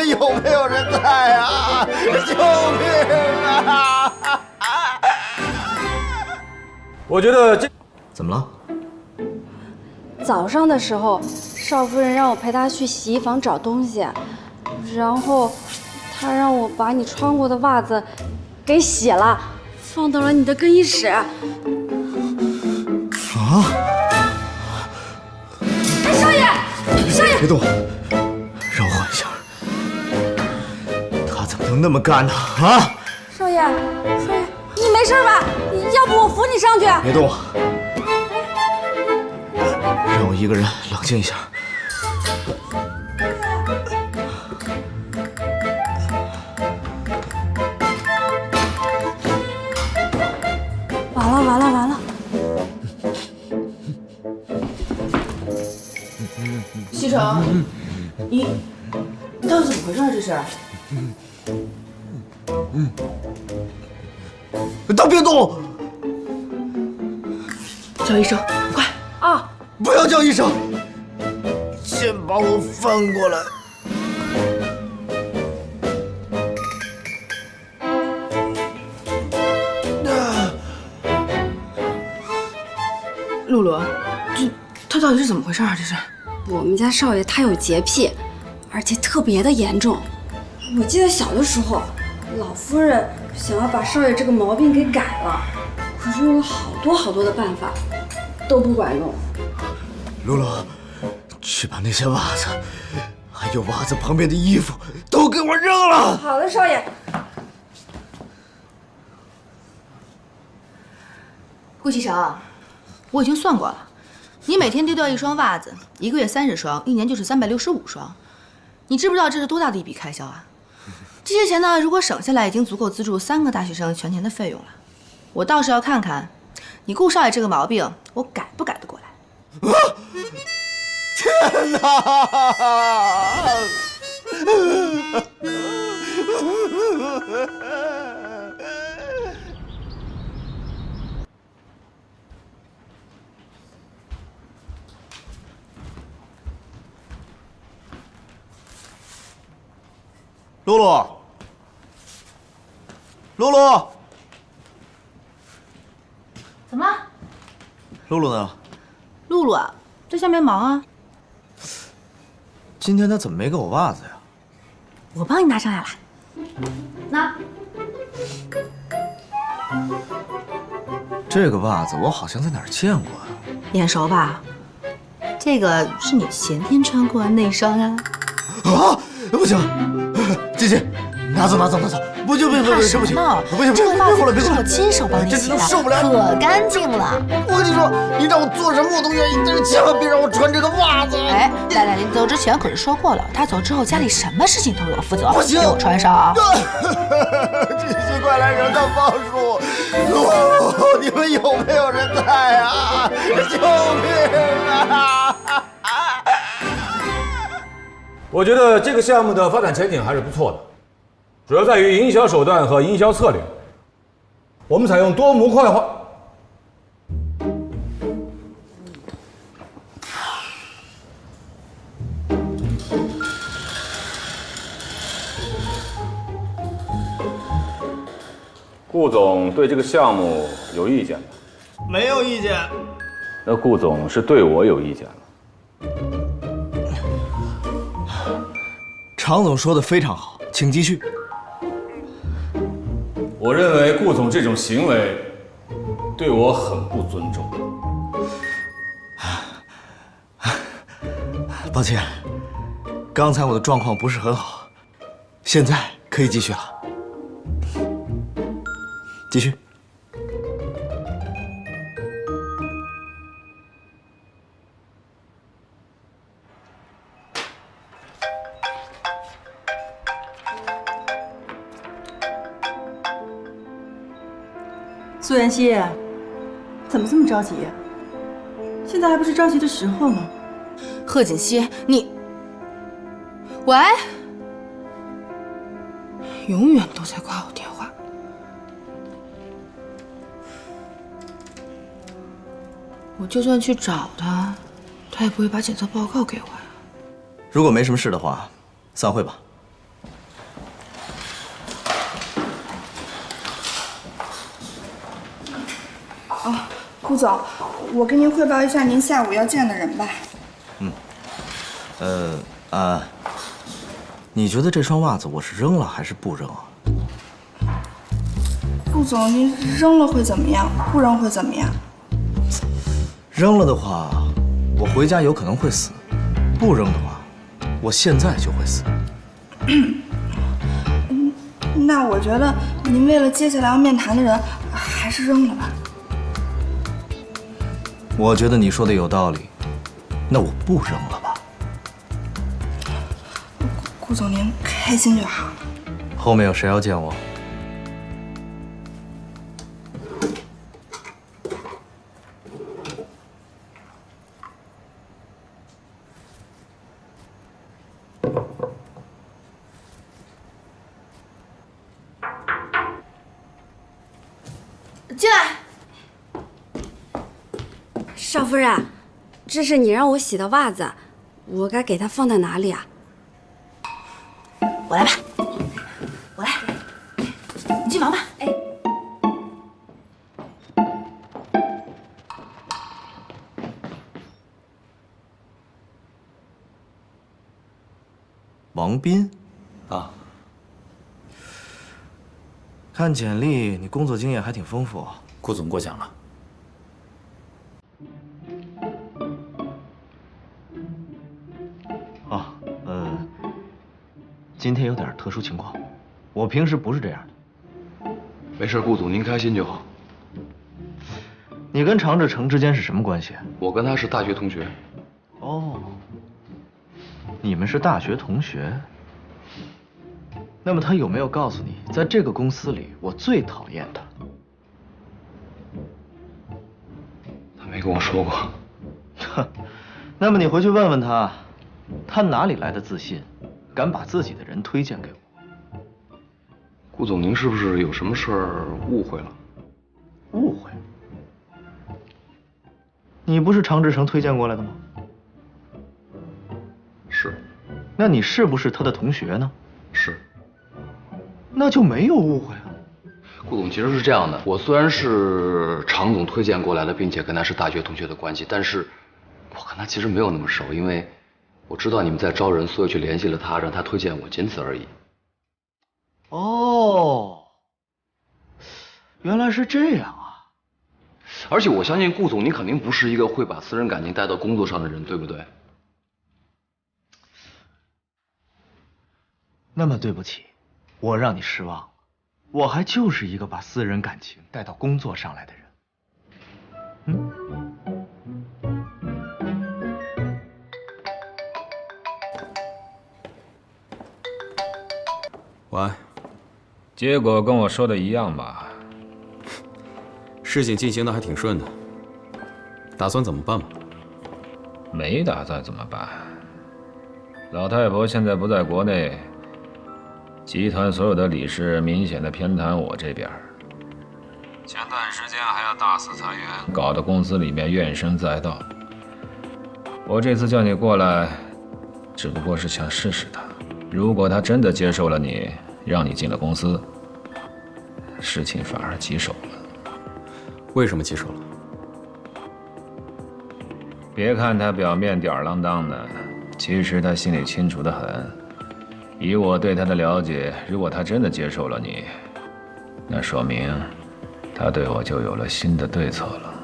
们有没有人在啊？救命啊！我觉得这怎么了？早上的时候，少夫人让我陪她去洗衣房找东西，然后她让我把你穿过的袜子给洗了，放到了你的更衣室。啊！哎，少爷，少爷，别动，让我缓一下。他怎么能那么干呢？啊！少爷，少爷，你没事吧？要不我扶你上去？别动，让我一个人冷静一下。完了！西城，你到底怎么回事？这是？都别动！叫医生，快！啊！不要叫医生，先把我翻过来。露露，他到底是怎么回事啊？这是？我们家少爷他有洁癖，而且特别的严重。我记得小的时候，老夫人想要把少爷这个毛病给改了，可是用了好多的办法，都不管用。露露，去把那些袜子，还有袜子旁边的衣服都给我扔了。好的，少爷。顾西城，我已经算过了，你每天丢掉1双袜子，1个月30双，1年就是365双。你知不知道这是多大的一笔开销啊？这些钱呢，如果省下来，已经足够资助3个大学生全年的费用了。我倒是要看看，你顾少爷这个毛病，我改不改得过来？啊！天哪！露露，露露，怎么了？露露呢？露露啊，在下面忙啊。今天她怎么没给我袜子呀？我帮你拿上来了。拿。这个袜子我好像在哪儿见过啊？眼熟吧？这个是你前天穿过的那双啊。啊！不行，姐姐，拿走！不行，怕什么？不行，这个袜子别是我亲手帮你洗的，受不了，可干净了。我跟你说，你让我做什么我都愿意，但是千万别让我穿这个袜子。哎，奶奶临走之前可是说过了，她走之后家里什么事情都我负责。不行，给我穿上。这些快来人的帮助！露，你们有没有人在啊？救命啊！我觉得这个项目的发展前景还是不错的，主要在于营销手段和营销策略。我们采用多模块化。顾总对这个项目有意见吗？没有意见。那顾总是对我有意见了。常总说的非常好，请继续。我认为顾总这种行为对我很不尊重。抱歉，刚才我的状况不是很好，现在可以继续了。继续。苏妍希，怎么这么着急？现在还不是着急的时候呢。贺锦熙，你，喂，永远都在挂我电话。我就算去找他，他也不会把检测报告给我呀。如果没什么事的话，散会吧。顾总，我跟您汇报一下您下午要见的人吧。你觉得这双袜子我是扔了还是不扔啊？顾总，您扔了会怎么样？不扔会怎么样？扔了的话，我回家有可能会死；不扔的话，我现在就会死。那我觉得您为了接下来要面谈的人，还是扔了吧。我觉得你说的有道理，那我不扔了吧。顾总，您开心就好。后面有谁要见我？进来。少夫人，这是你让我洗的袜子，我该给它放在哪里啊？我来吧，我来，你进房吧。哎，王斌，啊，看简历，你工作经验还挺丰富。顾总过奖了。啊，今天有点特殊情况，我平时不是这样的。没事，顾总您开心就好。你跟常志成之间是什么关系？我跟他是大学同学。哦，你们是大学同学。那么他有没有告诉你，在这个公司里，我最讨厌他？他没跟我说过。哼，那么你回去问问他，他哪里来的自信，敢把自己的人推荐给我？顾总，您是不是有什么事儿误会了？误会？你不是常志成推荐过来的吗？是。那你是不是他的同学呢？是。那就没有误会啊。顾总，其实是这样的，我虽然是常总推荐过来的，并且跟他是大学同学的关系，但是我跟他其实没有那么熟，因为我知道你们在招人，所以去联系了他，让他推荐我，仅此而已。哦，原来是这样啊！而且我相信顾总，您肯定不是一个会把私人感情带到工作上的人，对不对？那么对不起，我让你失望了。我还就是一个把私人感情带到工作上来的人。晚安。结果跟我说的一样吧？事情进行的还挺顺的，打算怎么办吗？没打算怎么办？老太婆现在不在国内，集团所有的理事明显的偏袒我这边。前段时间还要大肆裁员，搞得公司里面怨声载道。我这次叫你过来，只不过是想试试他。如果他真的接受了你，让你进了公司，事情反而棘手了。为什么棘手了？别看他表面吊儿郎当的，其实他心里清楚得很。以我对他的了解，如果他真的接受了你，那说明他对我就有了新的对策了。